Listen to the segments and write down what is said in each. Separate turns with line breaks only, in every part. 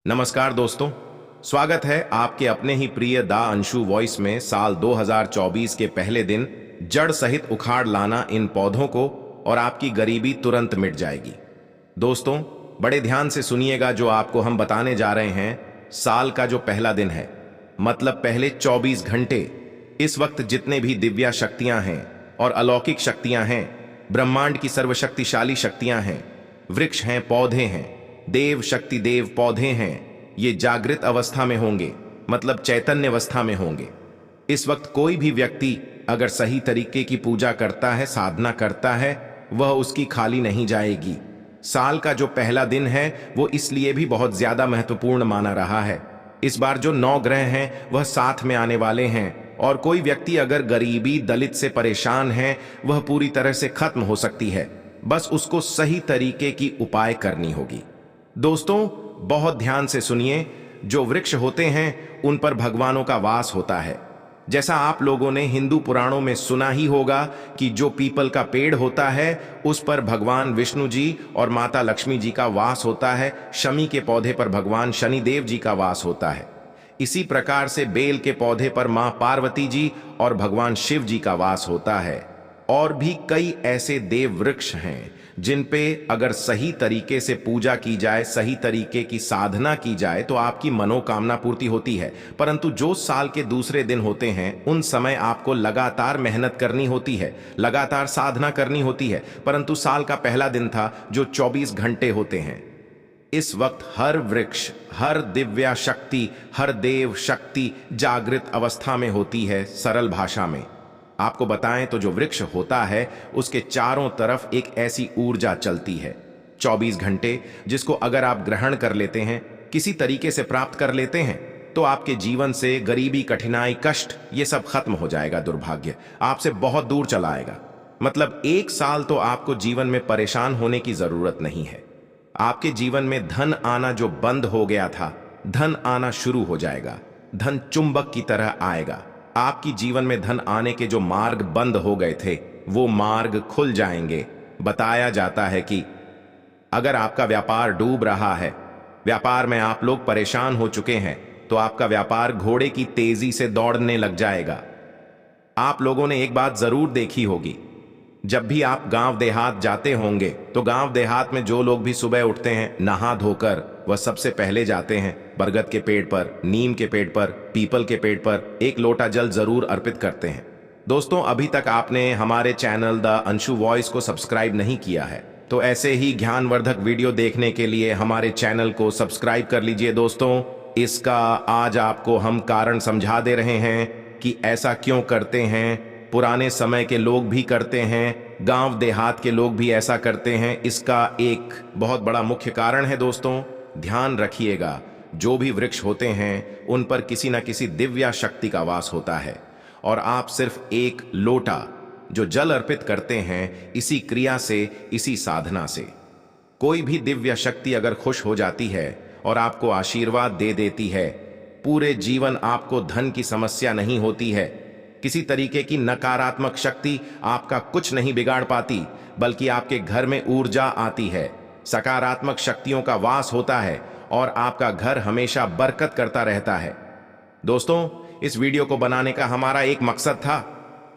नमस्कार दोस्तों, स्वागत है आपके अपने ही प्रिय दा अंशु वॉइस में। साल 2024 के पहले दिन जड़ सहित उखाड़ लाना इन पौधों को और आपकी गरीबी तुरंत मिट जाएगी। दोस्तों, बड़े ध्यान से सुनिएगा जो आपको हम बताने जा रहे हैं। साल का जो पहला दिन है, मतलब पहले 24 घंटे, इस वक्त जितने भी दिव्या शक्तियां हैं और अलौकिक शक्तियां हैं, ब्रह्मांड की सर्वशक्तिशाली शक्तियां हैं, वृक्ष हैं, पौधे हैं, देव शक्ति देव पौधे हैं, ये जागृत अवस्था में होंगे, मतलब चैतन्य अवस्था में होंगे। इस वक्त कोई भी व्यक्ति अगर सही तरीके की पूजा करता है, साधना करता है, वह उसकी खाली नहीं जाएगी। साल का जो पहला दिन है वो इसलिए भी बहुत ज्यादा महत्वपूर्ण माना रहा है। इस बार जो 9 ग्रह हैं वह साथ में आने वाले हैं, और कोई व्यक्ति अगर गरीबी दलित से परेशान है वह पूरी तरह से खत्म हो सकती है। बस उसको सही तरीके की उपाय करनी होगी। दोस्तों, बहुत ध्यान से सुनिए। जो वृक्ष होते हैं उन पर भगवानों का वास होता है। जैसा आप लोगों ने हिंदू पुराणों में सुना ही होगा कि जो पीपल का पेड़ होता है उस पर भगवान विष्णु जी और माता लक्ष्मी जी का वास होता है। शमी के पौधे पर भगवान शनिदेव जी का वास होता है। इसी प्रकार से बेल के पौधे पर मां पार्वती जी और भगवान शिव जी का वास होता है। और भी कई ऐसे देव वृक्ष हैं जिन पे अगर सही तरीके से पूजा की जाए, सही तरीके की साधना की जाए तो आपकी मनोकामना पूर्ति होती है। परंतु जो साल के दूसरे दिन होते हैं उन समय आपको लगातार मेहनत करनी होती है, लगातार साधना करनी होती है। परंतु साल का पहला दिन था जो 24 घंटे होते हैं। इस वक्त हर वृक्ष, हर दिव्या शक्ति, हर देव शक्ति जागृत अवस्था में होती है। सरल भाषा में आपको बताएं तो जो वृक्ष होता है उसके चारों तरफ एक ऐसी ऊर्जा चलती है 24 घंटे, जिसको अगर आप ग्रहण कर लेते हैं, किसी तरीके से प्राप्त कर लेते हैं, तो आपके जीवन से गरीबी, कठिनाई, कष्ट ये सब खत्म हो जाएगा। दुर्भाग्य आपसे बहुत दूर चला आएगा। मतलब 1 साल तो आपको जीवन में परेशान होने की जरूरत नहीं है। आपके जीवन में धन आना जो बंद हो गया था, धन आना शुरू हो जाएगा। धन चुंबक की तरह आएगा। आपकी जीवन में धन आने के जो मार्ग बंद हो गए थे वो मार्ग खुल जाएंगे। बताया जाता है कि अगर आपका व्यापार डूब रहा है, व्यापार में आप लोग परेशान हो चुके हैं, तो आपका व्यापार घोड़े की तेजी से दौड़ने लग जाएगा। आप लोगों ने एक बात जरूर देखी होगी, जब भी आप गांव देहात जाते होंगे तो गांव देहात में जो लोग भी सुबह उठते हैं नहा धोकर, वह सबसे पहले जाते हैं बरगद के पेड़ पर, नीम के पेड़ पर, पीपल के पेड़ पर एक लोटा जल जरूर अर्पित करते हैं। दोस्तों, अभी तक आपने हमारे चैनल द अंशु वॉइस को सब्सक्राइब नहीं किया है तो ऐसे ही ज्ञानवर्धक वीडियो देखने के लिए हमारे चैनल को सब्सक्राइब कर लीजिए। दोस्तों, इसका आज आपको हम कारण समझा दे रहे हैं कि ऐसा क्यों करते हैं। पुराने समय के लोग भी करते हैं, गांव देहात के लोग भी ऐसा करते हैं। इसका एक बहुत बड़ा मुख्य कारण है। दोस्तों, ध्यान रखिएगा, जो भी वृक्ष होते हैं उन पर किसी न किसी दिव्या शक्ति का वास होता है, और आप सिर्फ एक लोटा जो जल अर्पित करते हैं, इसी क्रिया से, इसी साधना से कोई भी दिव्या शक्ति अगर खुश हो जाती है और आपको आशीर्वाद दे देती है, पूरे जीवन आपको धन की समस्या नहीं होती है। किसी तरीके की नकारात्मक शक्ति आपका कुछ नहीं बिगाड़ पाती, बल्कि आपके घर में ऊर्जा आती है, सकारात्मक शक्तियों का वास होता है और आपका घर हमेशा बरकत करता रहता है। दोस्तों, इस वीडियो को बनाने का हमारा एक मकसद था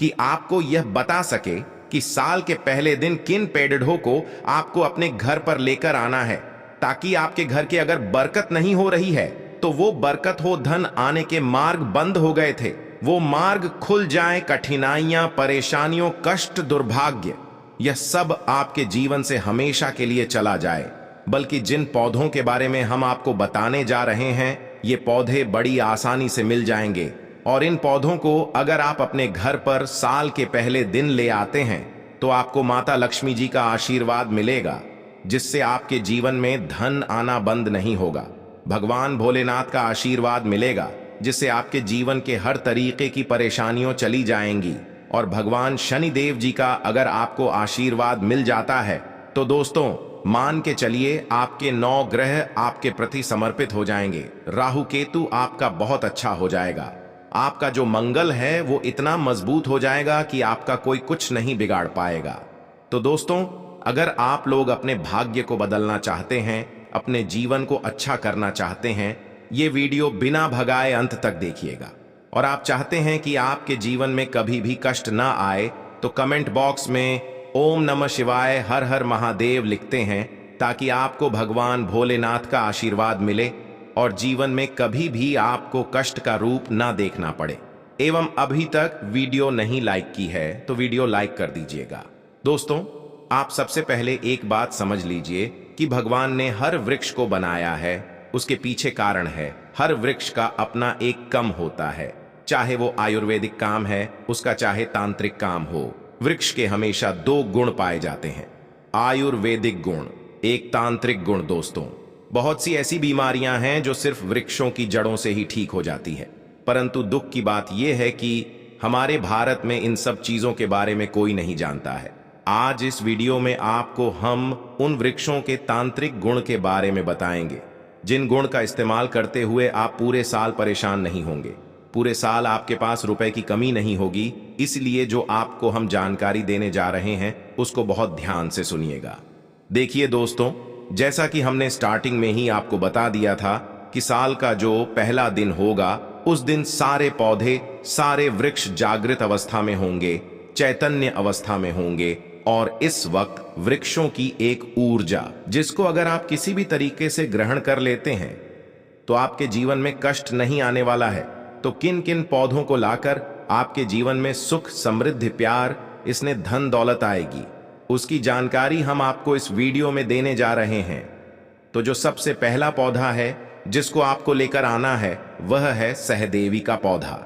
कि आपको यह बता सके कि साल के पहले दिन किन पेड़ों को आपको अपने घर पर लेकर आना है, ताकि आपके घर के अगर बरकत नहीं हो रही है तो वो बरकत हो। धन आने के मार्ग बंद हो गए थे, वो मार्ग खुल जाए। कठिनाइयां, परेशानियों, कष्ट, दुर्भाग्य, यह सब आपके जीवन से हमेशा के लिए चला जाए। बल्कि जिन पौधों के बारे में हम आपको बताने जा रहे हैं, ये पौधे बड़ी आसानी से मिल जाएंगे। और इन पौधों को अगर आप अपने घर पर साल के पहले दिन ले आते हैं तो आपको माता लक्ष्मी जी का आशीर्वाद मिलेगा, जिससे आपके जीवन में धन आना बंद नहीं होगा। भगवान भोलेनाथ का आशीर्वाद मिलेगा, जिससे आपके जीवन के हर तरीके की परेशानियों चली जाएंगी। और भगवान शनिदेव जी का अगर आपको आशीर्वाद मिल जाता है तो दोस्तों, मान के चलिए आपके 9 ग्रह आपके प्रति समर्पित हो जाएंगे। राहु केतु आपका बहुत अच्छा हो जाएगा। आपका जो मंगल है वो इतना मजबूत हो जाएगा कि आपका कोई कुछ नहीं बिगाड़ पाएगा। तो दोस्तों, अगर आप लोग अपने भाग्य को बदलना चाहते हैं, अपने जीवन को अच्छा करना चाहते हैं, ये वीडियो बिना भगाए अंत तक देखिएगा। और आप चाहते हैं कि आपके जीवन में कभी भी कष्ट ना आए, तो कमेंट बॉक्स में ओम नमः शिवाय हर हर महादेव लिखते हैं, ताकि आपको भगवान भोलेनाथ का आशीर्वाद मिले और जीवन में कभी भी आपको कष्ट का रूप ना देखना पड़े। एवं अभी तक वीडियो नहीं लाइक की है तो वीडियो लाइक कर दीजिएगा। दोस्तों, आप सबसे पहले एक बात समझ लीजिए कि भगवान ने हर वृक्ष को बनाया है, उसके पीछे कारण है। हर वृक्ष का अपना एक कम होता है, चाहे वो आयुर्वेदिक काम है उसका, चाहे तांत्रिक काम हो। वृक्ष के हमेशा दो गुण पाए जाते हैं, आयुर्वेदिक गुण, एक तांत्रिक गुण। दोस्तों, बहुत सी ऐसी बीमारियां हैं जो सिर्फ वृक्षों की जड़ों से ही ठीक हो जाती है, परंतु दुख की बात यह है कि हमारे भारत में इन सब चीजों के बारे में कोई नहीं जानता है। आज इस वीडियो में आपको हम उन वृक्षों के तांत्रिक गुण के बारे में बताएंगे, जिन गुण का इस्तेमाल करते हुए आप पूरे साल परेशान नहीं होंगे, पूरे साल आपके पास रुपए की कमी नहीं होगी। इसलिए जो आपको हम जानकारी देने जा रहे हैं उसको बहुत ध्यान से सुनिएगा। देखिए दोस्तों, जैसा कि हमने स्टार्टिंग में ही आपको बता दिया था कि साल का जो पहला दिन होगा उस दिन सारे पौधे, सारे वृक्ष जागृत अवस्था में होंगे, चैतन्य अवस्था में होंगे। और इस वक्त वृक्षों की एक ऊर्जा, जिसको अगर आप किसी भी तरीके से ग्रहण कर लेते हैं तो आपके जीवन में कष्ट नहीं आने वाला है। तो किन किन पौधों को लाकर आपके जीवन में सुख, समृद्धि, प्यार, इसने धन दौलत आएगी, उसकी जानकारी हम आपको इस वीडियो में देने जा रहे हैं। तो जो सबसे पहला पौधा है जिसको आपको लेकर आना है वह है सहदेवी का पौधा।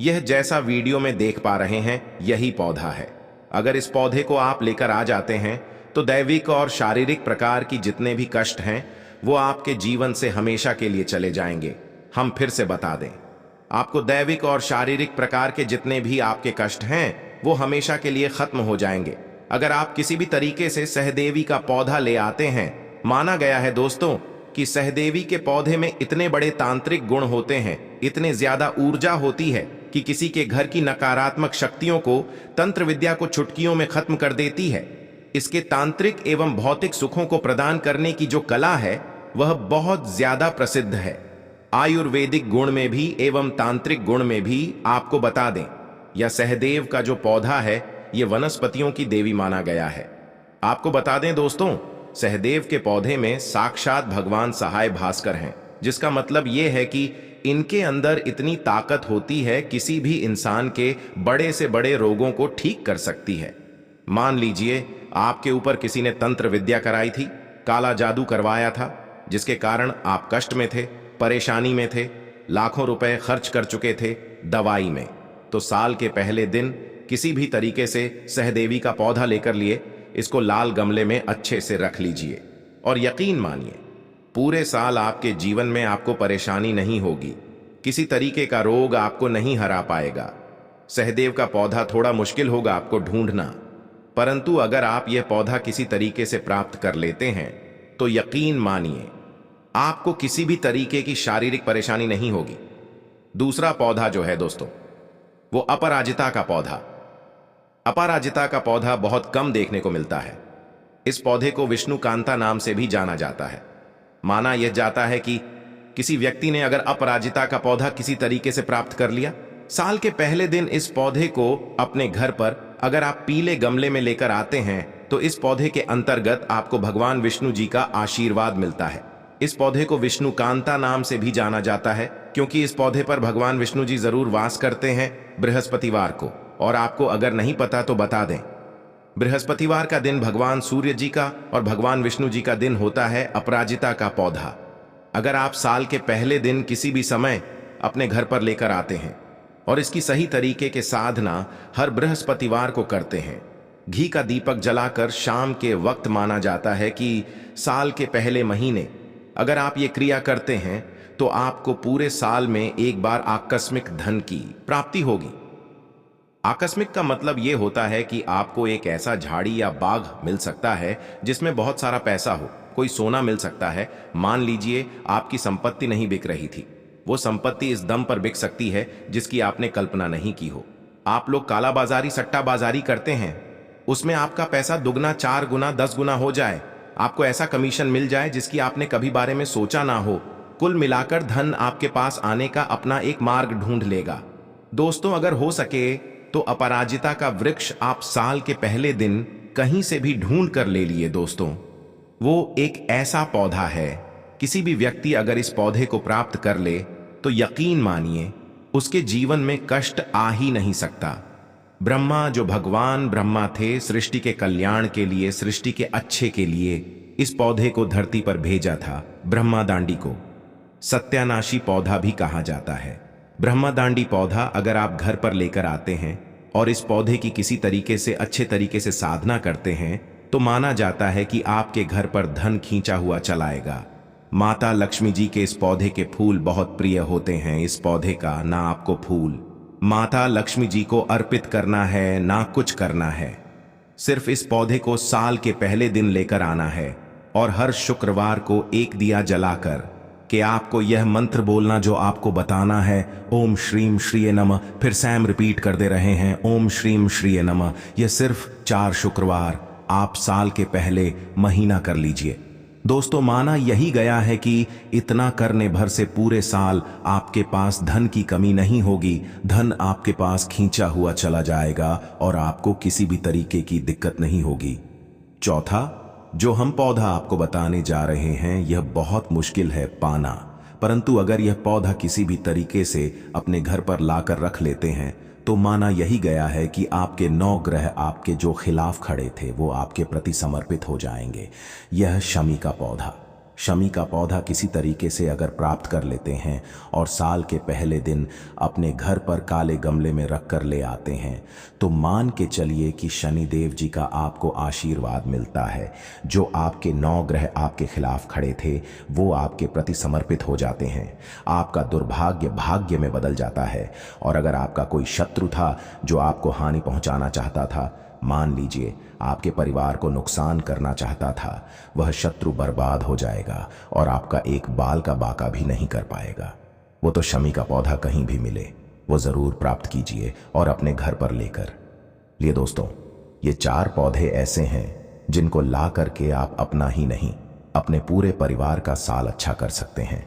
यह जैसा वीडियो में देख पा रहे हैं यही पौधा है। अगर इस पौधे को आप लेकर आ जाते हैं तो दैविक और शारीरिक प्रकार की जितने भी कष्ट हैं वो आपके जीवन से हमेशा के लिए चले जाएंगे। हम फिर से बता दें, आपको दैविक और शारीरिक प्रकार के जितने भी आपके कष्ट हैं वो हमेशा के लिए खत्म हो जाएंगे अगर आप किसी भी तरीके से सहदेवी का पौधा ले आते हैं। माना गया है दोस्तों कि सहदेवी के पौधे में इतने बड़े तांत्रिक गुण होते हैं, इतने ज्यादा ऊर्जा होती है कि किसी के घर की नकारात्मक शक्तियों को, तंत्र विद्या को चुटकियों में खत्म कर देती है। इसके तांत्रिक एवं भौतिक सुखों को प्रदान करने की जो कला है वह बहुत ज्यादा प्रसिद्ध है। आयुर्वेदिक गुण में भी एवं तांत्रिक गुण में भी आपको बता दें, यह सहदेव का जो पौधा है यह वनस्पतियों की देवी माना गया है। आपको बता दें दोस्तों, सहदेव के पौधे में साक्षात भगवान सहाय भास्कर हैं, जिसका मतलब यह है कि इनके अंदर इतनी ताकत होती है किसी भी इंसान के बड़े से बड़े रोगों को ठीक कर सकती है। मान लीजिए आपके ऊपर किसी ने तंत्र विद्या कराई थी, काला जादू करवाया था, जिसके कारण आप कष्ट में थे, परेशानी में थे, लाखों रुपए खर्च कर चुके थे दवाई में। तो साल के पहले दिन किसी भी तरीके से सहदेवी का पौधा लेकर लिए, इसको लाल गमले में अच्छे से रख लीजिए और यकीन मानिए पूरे साल आपके जीवन में आपको परेशानी नहीं होगी, किसी तरीके का रोग आपको नहीं हरा पाएगा। सहदेव का पौधा थोड़ा मुश्किल होगा आपको ढूंढना, परंतु अगर आप यह पौधा किसी तरीके से प्राप्त कर लेते हैं तो यकीन मानिए आपको किसी भी तरीके की शारीरिक परेशानी नहीं होगी। दूसरा पौधा जो है दोस्तों वो अपराजिता का पौधा। अपराजिता का पौधा बहुत कम देखने को मिलता है। इस पौधे को विष्णुकांता नाम से भी जाना जाता है। माना यह जाता है कि किसी व्यक्ति ने अगर अपराजिता का पौधा किसी तरीके से प्राप्त कर लिया, साल के पहले दिन इस पौधे को अपने घर पर अगर आप पीले गमले में लेकर आते हैं तो इस पौधे के अंतर्गत आपको भगवान विष्णु जी का आशीर्वाद मिलता है। इस पौधे को विष्णुकांता नाम से भी जाना जाता है क्योंकि इस पौधे पर भगवान विष्णु जी जरूर वास करते हैं बृहस्पतिवार को। और आपको अगर नहीं पता तो बता दें, बृहस्पतिवार का दिन भगवान सूर्य जी का और भगवान विष्णु जी का दिन होता है अपराजिता का पौधा। अगर आप साल के पहले दिन किसी भी समय अपने घर पर लेकर आते हैं और इसकी सही तरीके के साधना हर बृहस्पतिवार को करते हैं, घी का दीपक जलाकर शाम के वक्त माना जाता है कि साल के पहले महीने अगर आप ये क्रिया करते हैं तो आपको पूरे साल में एक बार आकस्मिक धन की प्राप्ति होगी। आकस्मिक का मतलब यह होता है कि आपको एक ऐसा झाड़ी या बाग मिल सकता है जिसमें बहुत सारा पैसा हो, कोई सोना मिल सकता है। मान लीजिए आपकी संपत्ति नहीं बिक रही थी, वो संपत्ति इस दम पर बिक सकती है जिसकी आपने कल्पना नहीं की हो। आप लोग कालाबाजारी, सट्टाबाजारी करते हैं, उसमें आपका पैसा दुगना, 4 गुना, 10 गुना हो जाए। आपको ऐसा कमीशन मिल जाए जिसकी आपने कभी बारे में सोचा ना हो। कुल मिलाकर धन आपके पास आने का अपना एक मार्ग ढूंढ लेगा। दोस्तों, अगर हो सके तो अपराजिता का वृक्ष आप साल के पहले दिन कहीं से भी ढूंढ कर ले लिए। दोस्तों, वो एक ऐसा पौधा है, किसी भी व्यक्ति अगर इस पौधे को प्राप्त कर ले तो यकीन मानिए उसके जीवन में कष्ट आ ही नहीं सकता। ब्रह्मा, जो भगवान ब्रह्मा थे, सृष्टि के कल्याण के लिए, सृष्टि के अच्छे के लिए इस पौधे को धरती पर भेजा था। ब्रह्मादांडी को सत्यानाशी पौधा भी कहा जाता है। ब्रह्मादांडी पौधा अगर आप घर पर लेकर आते हैं और इस पौधे की किसी तरीके से अच्छे तरीके से साधना करते हैं तो माना जाता है कि आपके घर पर धन खींचा हुआ चलाएगा। माता लक्ष्मी जी के इस पौधे के फूल बहुत प्रिय होते हैं। इस पौधे का ना आपको फूल माता लक्ष्मी जी को अर्पित करना है, ना कुछ करना है। सिर्फ इस पौधे को साल के पहले दिन लेकर आना है और हर शुक्रवार को एक दिया जलाकर कि आपको यह मंत्र बोलना जो आपको बताना है, ओम श्रीम श्रीय नमः। फिर सैम रिपीट कर दे रहे हैं, ओम श्रीम श्रीय नमः। यह सिर्फ 4 शुक्रवार आप साल के पहले महीना कर लीजिए। दोस्तों, माना यही गया है कि इतना करने भर से पूरे साल आपके पास धन की कमी नहीं होगी। धन आपके पास खींचा हुआ चला जाएगा और आपको किसी भी तरीके की दिक्कत नहीं होगी। चौथा, जो हम पौधा आपको बताने जा रहे हैं यह बहुत मुश्किल है पाना, परंतु अगर यह पौधा किसी भी तरीके से अपने घर पर लाकर रख लेते हैं तो माना यही गया है कि आपके 9 ग्रह आपके जो खिलाफ खड़े थे वो आपके प्रति समर्पित हो जाएंगे। यह शमी का पौधा, शमी का पौधा किसी तरीके से अगर प्राप्त कर लेते हैं और साल के पहले दिन अपने घर पर काले गमले में रख कर ले आते हैं तो मान के चलिए कि शनि देव जी का आपको आशीर्वाद मिलता है। जो आपके 9 ग्रह आपके खिलाफ खड़े थे वो आपके प्रति समर्पित हो जाते हैं। आपका दुर्भाग्य भाग्य में बदल जाता है और अगर आपका कोई शत्रु था जो आपको हानि पहुंचाना चाहता था, मान लीजिए आपके परिवार को नुकसान करना चाहता था, वह शत्रु बर्बाद हो जाएगा और आपका एक बाल का बाका भी नहीं कर पाएगा। वो तो शमी का पौधा कहीं भी मिले वो जरूर प्राप्त कीजिए और अपने घर पर लेकर लिए। दोस्तों, ये 4 पौधे ऐसे हैं जिनको ला करके आप अपना ही नहीं अपने पूरे परिवार का साल अच्छा कर सकते हैं।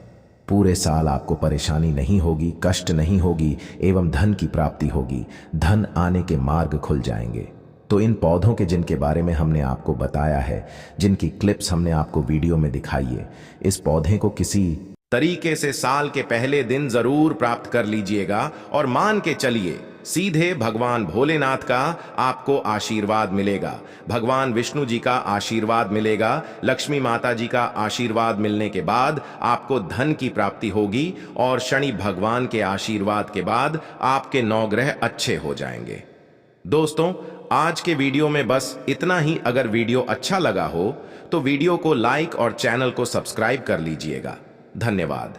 पूरे साल आपको परेशानी नहीं होगी, कष्ट नहीं होगी एवं धन की प्राप्ति होगी। धन आने के मार्ग खुल जाएंगे। तो इन पौधों के जिनके बारे में हमने आपको बताया है, जिनकी क्लिप्स हमने आपको वीडियो में दिखाई है, इस पौधे को किसी तरीके से साल के पहले दिन जरूर प्राप्त कर लीजिएगा और मान के चलिए सीधे भगवान भोलेनाथ का आपको आशीर्वाद मिलेगा, भगवान विष्णु जी का आशीर्वाद मिलेगा, लक्ष्मी माता जी का आशीर्वाद मिलने के बाद आपको धन की प्राप्ति होगी और शनि भगवान के आशीर्वाद के बाद आपके 9 ग्रह अच्छे हो जाएंगे। दोस्तों, आज के वीडियो में बस इतना ही। अगर वीडियो अच्छा लगा हो तो वीडियो को लाइक और चैनल को सब्सक्राइब कर लीजिएगा। धन्यवाद।